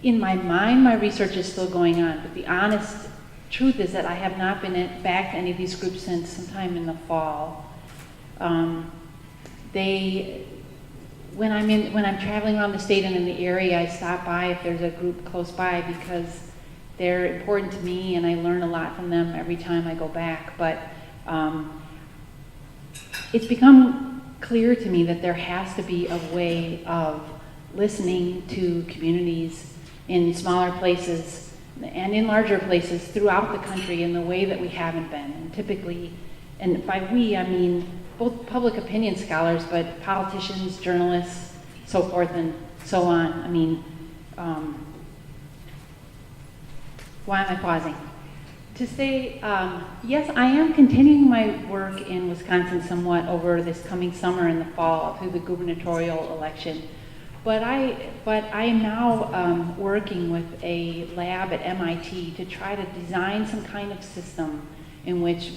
In my mind, my research is still going on, but the honest truth is that I have not been back to any of these groups since sometime in the fall. When I'm traveling around the state and in the area, I stop by if there's a group close by, because they're important to me and I learn a lot from them every time I go back. But it's become clear to me that there has to be a way of listening to communities in smaller places and in larger places throughout the country in the way that we haven't been. And typically, and by we, I mean both public opinion scholars, but politicians, journalists, so forth and so on. I mean, why am I pausing? To say, yes, I am continuing my work in Wisconsin somewhat over this coming summer and the fall through the gubernatorial election. But I am now working with a lab at MIT to try to design some kind of system in which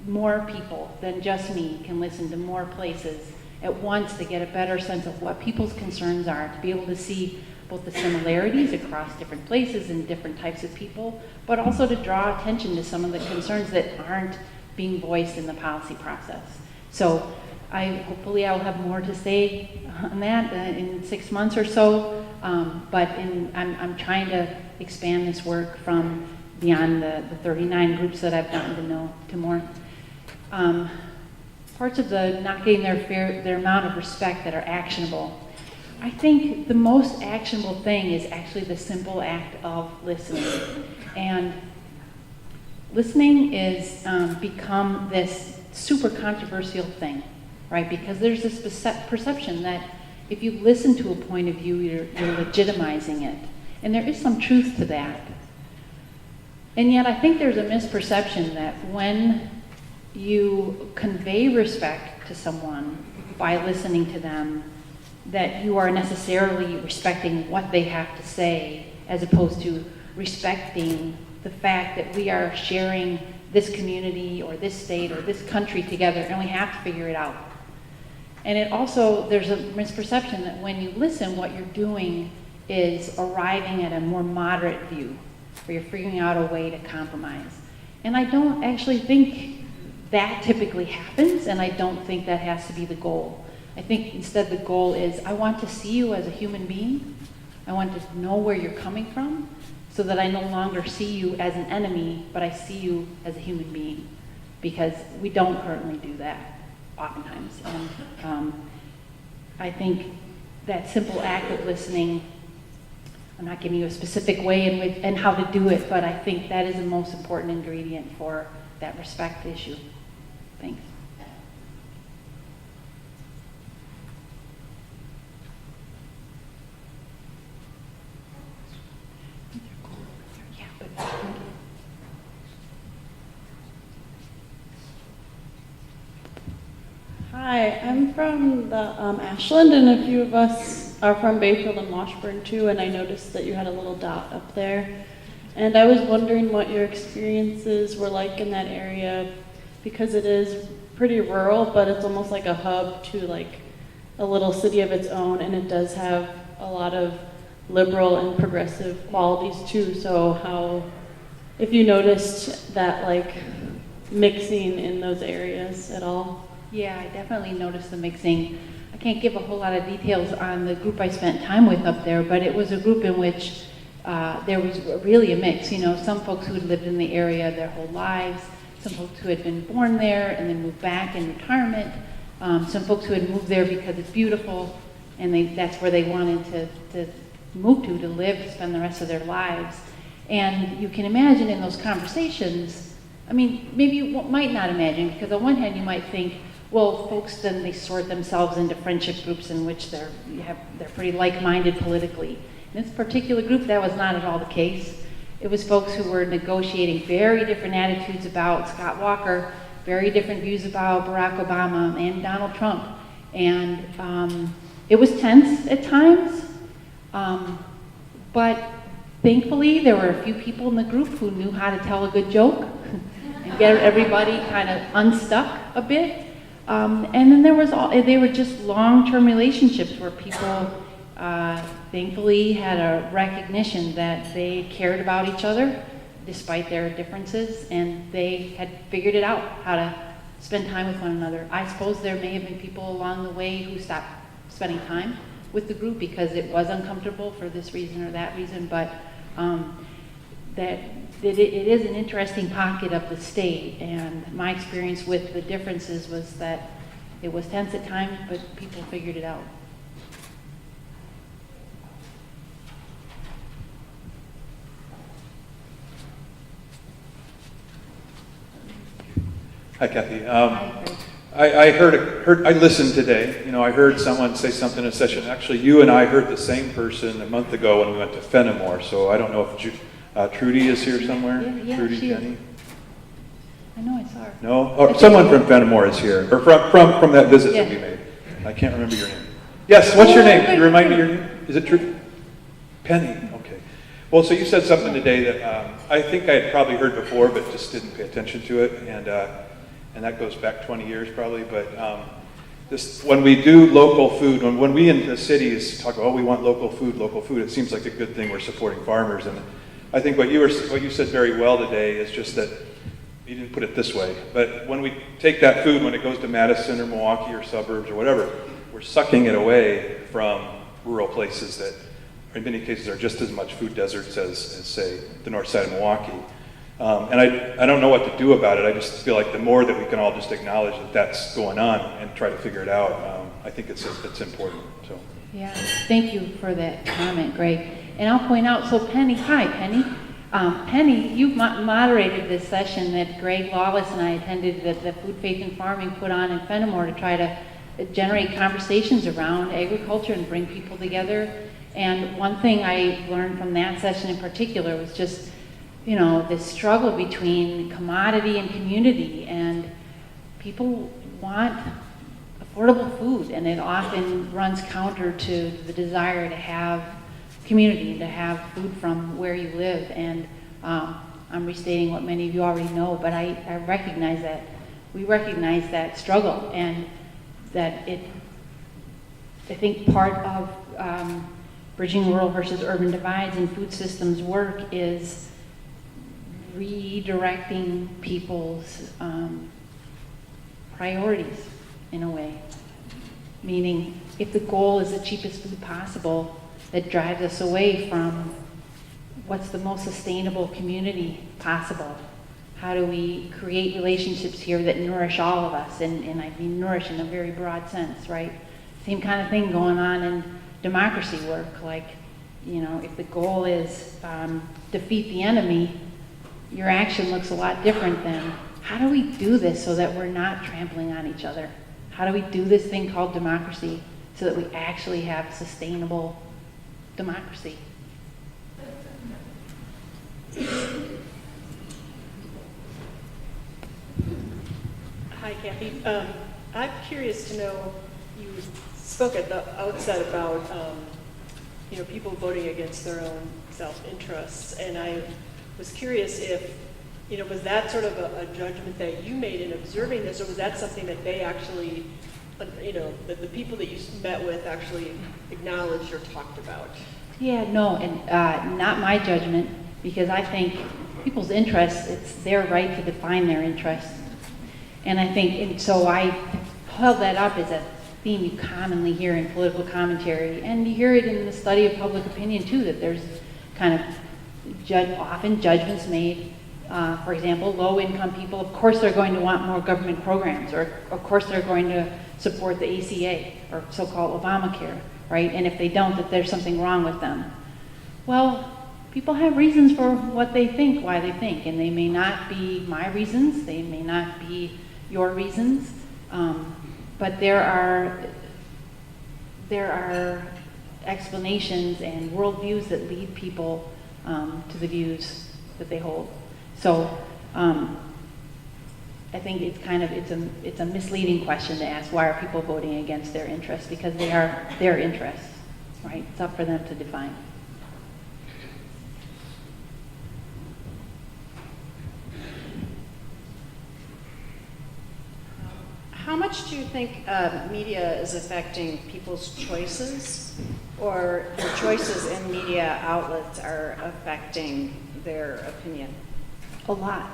more people than just me can listen to more places at once to get a better sense of what people's concerns are, to be able to see both the similarities across different places and different types of people, but also to draw attention to some of the concerns that aren't being voiced in the policy process. So hopefully I'll have more to say on that in 6 months or so, but I'm trying to expand this work from beyond the 39 groups that I've gotten to know to more. parts of the not getting their amount of respect that are actionable. I think the most actionable thing is actually the simple act of listening. And listening is become this super controversial thing, right? Because there's this perception that if you listen to a point of view, you're legitimizing it. And there is some truth to that. And yet I think there's a misperception that when you convey respect to someone by listening to them, that you are necessarily respecting what they have to say, as opposed to respecting the fact that we are sharing this community or this state or this country together, and we have to figure it out. And it also, there's a misperception that when you listen, what you're doing is arriving at a more moderate view, where you're figuring out a way to compromise. And I don't actually think that typically happens, and I don't think that has to be the goal. I think instead the goal is, I want to see you as a human being. I want to know where you're coming from, so that I no longer see you as an enemy, but I see you as a human being. Because we don't currently do that, oftentimes. And I think that simple act of listening, I'm not giving you a specific way in which and how to do it, but I think that is the most important ingredient for that respect issue. Thanks. Hi, I'm from the Ashland, and a few of us are from Bayfield and Washburn too, and I noticed that you had a little dot up there. And I was wondering what your experiences were like in that area, because it is pretty rural, but it's almost like a hub to like a little city of its own, and it does have a lot of liberal and progressive qualities too. So how, if you noticed that like mixing in those areas at all? Yeah, I definitely noticed the mixing. I can't give a whole lot of details on the group I spent time with up there, but it was a group in which there was really a mix. You know, some folks who had lived in the area their whole lives, some folks who had been born there and then moved back in retirement, some folks who had moved there because it's beautiful and that's where they wanted to move to live, to spend the rest of their lives. And you can imagine in those conversations, I mean, maybe you might not imagine, because on one hand you might think, well, folks then they sort themselves into friendship groups in which they're pretty like-minded politically. In this particular group, that was not at all the case. It was folks who were negotiating very different attitudes about Scott Walker, very different views about Barack Obama and Donald Trump. And it was tense at times, but thankfully there were a few people in the group who knew how to tell a good joke and get everybody kind of unstuck a bit. And then they were just long-term relationships where people thankfully had a recognition that they cared about each other despite their differences, and they had figured it out how to spend time with one another. I suppose there may have been people along the way who stopped spending time with the group because it was uncomfortable for this reason or that reason, but it is an interesting pocket of the state, and my experience with the differences was that it was tense at times, but people figured it out. Hi, Kathy. I heard. I listened today. You know, I heard someone say something in a session. Actually, you and I heard the same person a month ago when we went to Fenimore. So I don't know if Trudy is here somewhere. Yeah, Trudy, she is. Jenny. I know I saw her. No, or someone from Fenimore is here, or from that visit that we made. I can't remember your name. Yes, what's your name? Can you remind me your name? Is it Trudy? Penny. Okay. Well, so you said something today that I think I had probably heard before, but just didn't pay attention to it, and that goes back 20 years probably. But when we do local food, when we in the cities talk about, oh, we want local food, it seems like a good thing. We're supporting farmers, and I think what you said very well today is just that you didn't put it this way, but when we take that food, when it goes to Madison or Milwaukee or suburbs or whatever, we're sucking it away from rural places that in many cases are just as much food deserts as say, the north side of Milwaukee. And I don't know what to do about it. I just feel like the more that we can all just acknowledge that that's going on and try to figure it out, I think it's important. So. Yeah, thank you for that comment, Greg. And I'll point out, so Penny, hi Penny. Penny, you moderated this session that Greg Lawless and I attended that the Food, Faith, and Farming put on in Fenimore to try to generate conversations around agriculture and bring people together. And one thing I learned from that session in particular was just, you know, this struggle between commodity and community, and people want affordable food, and it often runs counter to the desire to have community, to have food from where you live. And I'm restating what many of you already know, but I recognize that. We recognize that struggle, and that I think part of bridging rural versus urban divides in food systems work is redirecting people's priorities in a way. Meaning, if the goal is the cheapest food possible, that drives us away from what's the most sustainable community possible. How do we create relationships here that nourish all of us? And I mean nourish in a very broad sense, right? Same kind of thing going on in democracy work. Like, you know, if the goal is defeat the enemy, your action looks a lot different than how do we do this so that we're not trampling on each other? How do we do this thing called democracy so that we actually have sustainable democracy? Hi, Kathy. I'm curious to know, you spoke at the outset about people voting against their own self-interests, and I was curious if, was that sort of a judgment that you made in observing this, or was that something that they actually, that the people that you met with actually acknowledged or talked about? Yeah, no, and not my judgment, because I think people's interests, it's their right to define their interests. And I think, and so I held that up as a theme you commonly hear in political commentary, and you hear it in the study of public opinion too, that there's kind of often judgments made. For example, low-income people, of course they're going to want more government programs, or of course they're going to support the ACA, or so-called Obamacare, right? And if they don't, that there's something wrong with them. Well, people have reasons for what they think, why they think, and they may not be my reasons, they may not be your reasons, but there are explanations and worldviews that lead people to the views that they hold. So I think it's a misleading question to ask, why are people voting against their interests? Because they are their interests, right? It's up for them to define. How much do you think media is affecting people's choices, or the choices in media outlets are affecting their opinion? A lot.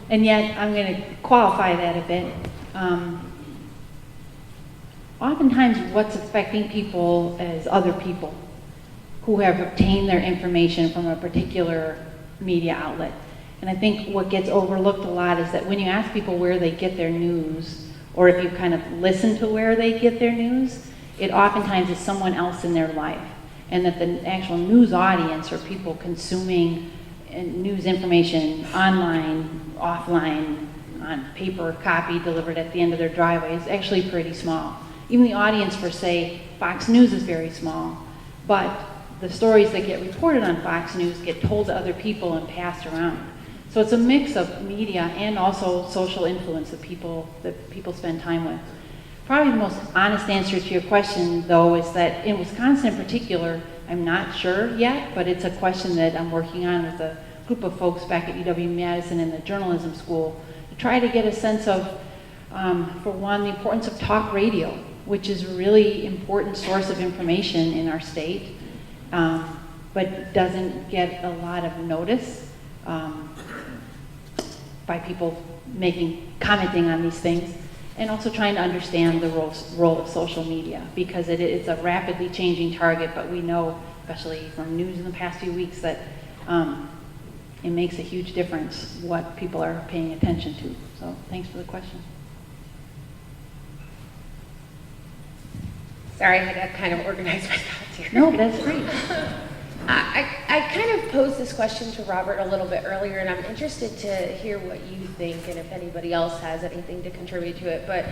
And yet, I'm going to qualify that a bit. Oftentimes, what's affecting people is other people who have obtained their information from a particular media outlet. And I think what gets overlooked a lot is that when you ask people where they get their news, or if you kind of listen to where they get their news, it oftentimes is someone else in their life. And that the actual news audience, or people consuming news information online, offline, on paper, copy delivered at the end of their driveway, is actually pretty small. Even the audience for, say, Fox News is very small, but the stories that get reported on Fox News get told to other people and passed around. So it's a mix of media and also social influence that people spend time with. Probably the most honest answer to your question, though, is that in Wisconsin in particular, I'm not sure yet, but it's a question that I'm working on with a group of folks back at UW-Madison in the journalism school to try to get a sense of, for one, the importance of talk radio, which is a really important source of information in our state, but doesn't get a lot of notice by people commenting on these things, and also trying to understand the role of social media, because it's a rapidly changing target, but we know, especially from news in the past few weeks, that it makes a huge difference what people are paying attention to. So thanks for the question. Sorry, I had to kind of organize my thoughts here. No, that's great. I kind of posed this question to Robert a little bit earlier, and I'm interested to hear what you think and if anybody else has anything to contribute to it. But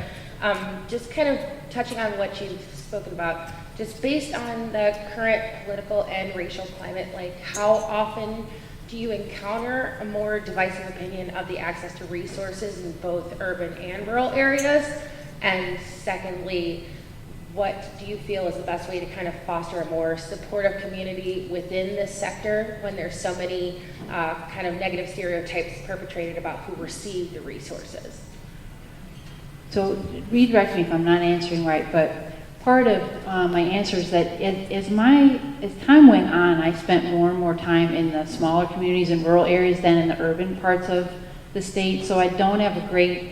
just kind of touching on what you've spoken about, just based on the current political and racial climate, like how often do you encounter a more divisive opinion of the access to resources in both urban and rural areas? And secondly, what do you feel is the best way to kind of foster a more supportive community within this sector when there's so many kind of negative stereotypes perpetrated about who receive the resources? So redirect me if I'm not answering right, but part of my answer is that as time went on, I spent more and more time in the smaller communities and rural areas than in the urban parts of the state. So I don't have a great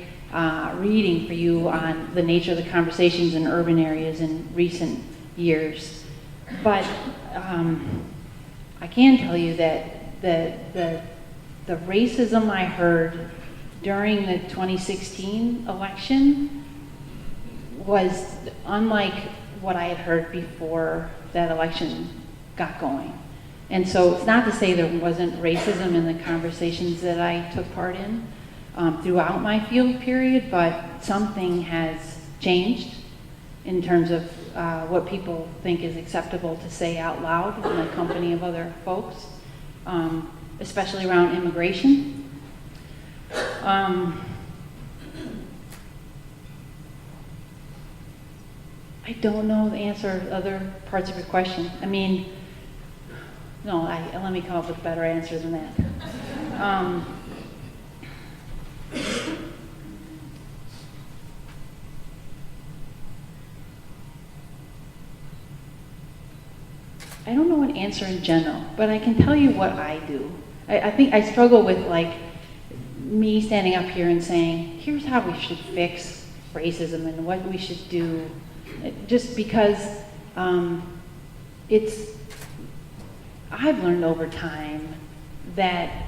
reading for you on the nature of the conversations in urban areas in recent years. But I can tell you that the racism I heard during the 2016 election was unlike what I had heard before that election got going. And so it's not to say there wasn't racism in the conversations that I took part in throughout my field period, but something has changed in terms of what people think is acceptable to say out loud in the company of other folks, especially around immigration. I don't know the answer to other parts of your question. I mean, no, let me come up with a better answer than that. I don't know an answer in general, but I can tell you what I do. I think I struggle with like me standing up here and saying, here's how we should fix racism and what we should do, just because I've learned over time that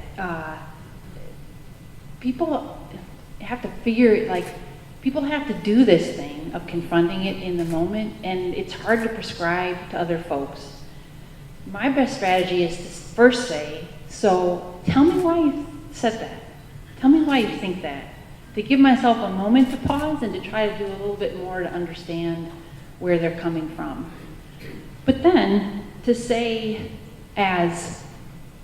people have to people have to do this thing of confronting it in the moment, and it's hard to prescribe to other folks. My best strategy is to first say, so tell me why you said that. Tell me why you think that. To give myself a moment to pause and to try to do a little bit more to understand where they're coming from. But then to say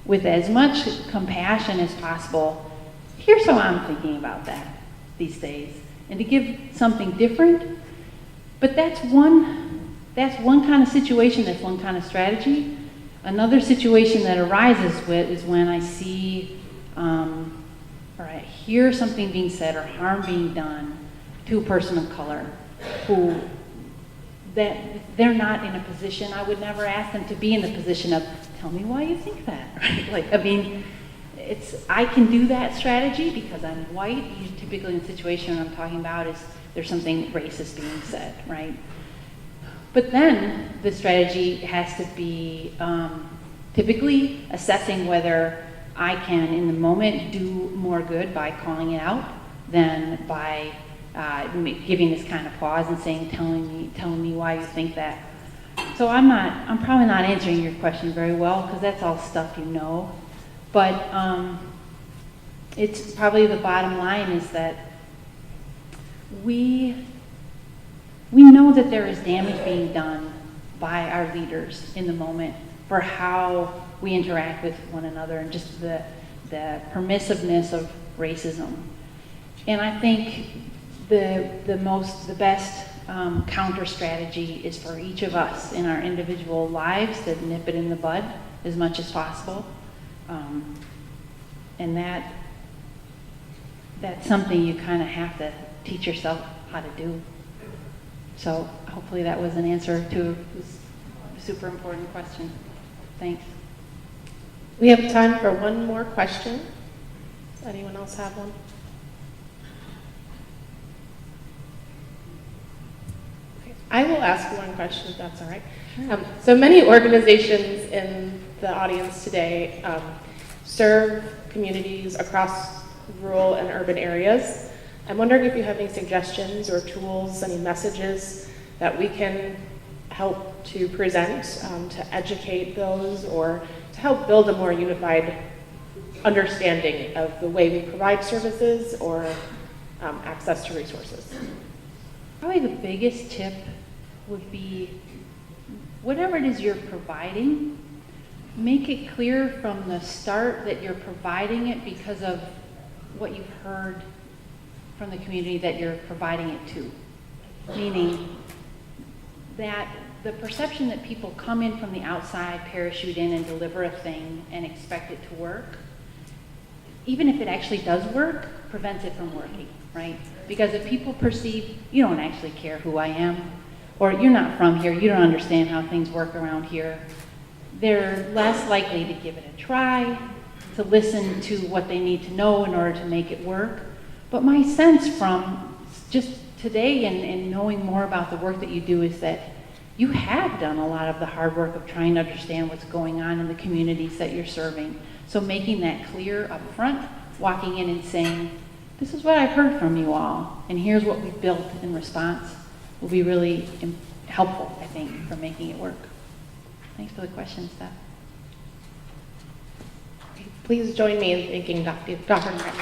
with as much compassion as possible, here's how I'm thinking about that these days. And to give something different. But that's one kind of situation, that's one kind of strategy. Another situation that arises is when I see or I hear something being said or harm being done to a person of color who that they're not in a position, I would never ask them to be in the position of, tell me why you think that, right? Like, I mean, I can do that strategy because I'm white. Typically in the situation I'm talking about is there's something racist being said, right? But then the strategy has to be typically assessing whether I can, in the moment, do more good by calling it out than by giving this kind of pause and saying, telling me why you think that. So I'm probably not answering your question very well because that's all stuff you know. But it's probably the bottom line is that we know that there is damage being done by our leaders in the moment for how we interact with one another and just the permissiveness of racism. And I think the best counter strategy is for each of us in our individual lives to nip it in the bud as much as possible. And that's something you kind of have to teach yourself how to do. So hopefully that was an answer to a super important question. Thanks. We have time for one more question. Does anyone else have one? Okay. I will ask one question if that's all right. So many organizations in the audience today serve communities across rural and urban areas. I'm wondering if you have any suggestions or tools, any messages that we can help to present to educate those or to help build a more unified understanding of the way we provide services or access to resources. Probably the biggest tip would be whatever it is you're providing, make it clear from the start that you're providing it because of what you've heard from the community that you're providing it to. Meaning that the perception that people come in from the outside, parachute in and deliver a thing and expect it to work, even if it actually does work, prevents it from working, right? Because if people perceive, you don't actually care who I am, or you're not from here, you don't understand how things work around here, they're less likely to give it a try, to listen to what they need to know in order to make it work. But my sense from just today and knowing more about the work that you do is that you have done a lot of the hard work of trying to understand what's going on in the communities that you're serving. So making that clear up front, walking in and saying, this is what I've heard from you all, and here's what we've built in response, will be really helpful, I think, for making it work. Thanks for the question, Steph. Please join me in thanking Dr. Martin.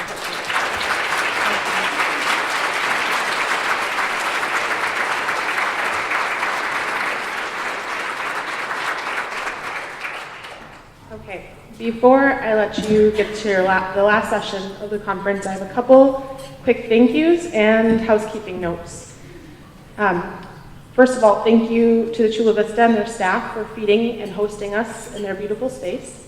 Okay, before I let you get to the last session of the conference, I have a couple quick thank yous and housekeeping notes. First of all, thank you to the Chula Vista and their staff for feeding and hosting us in their beautiful space.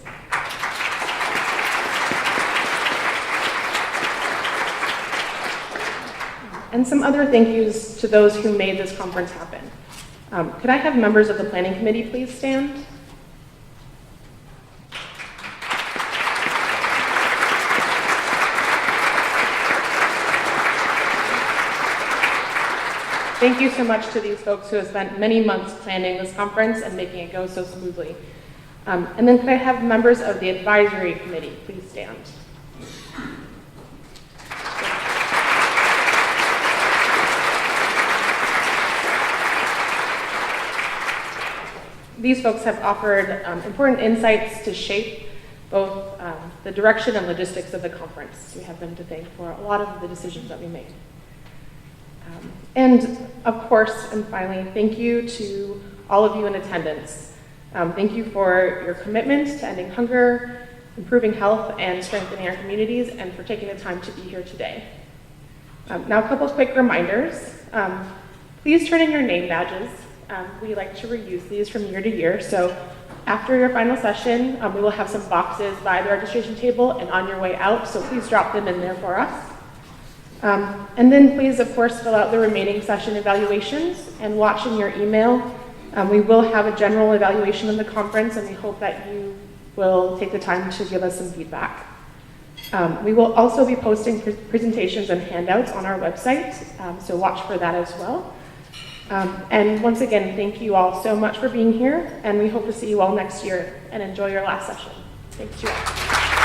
And some other thank yous to those who made this conference happen. Could I have members of the planning committee please stand? Thank you so much to these folks who have spent many months planning this conference and making it go so smoothly. And then could I have members of the advisory committee please stand? These folks have offered important insights to shape both the direction and logistics of the conference. We have them to thank for a lot of the decisions that we made. And of course, and finally, thank you to all of you in attendance. Thank you for your commitment to ending hunger, improving health, and strengthening our communities, and for taking the time to be here today. Now, a couple of quick reminders. Please turn in your name badges. We like to reuse these from year to year, so after your final session, we will have some boxes by the registration table and on your way out, so please drop them in there for us. And then please, of course, fill out the remaining session evaluations and watch in your email. We will have a general evaluation of the conference, and we hope that you will take the time to give us some feedback. We will also be posting presentations and handouts on our website, so watch for that as well. And once again, thank you all so much for being here, and we hope to see you all next year, and enjoy your last session. Thanks, you all.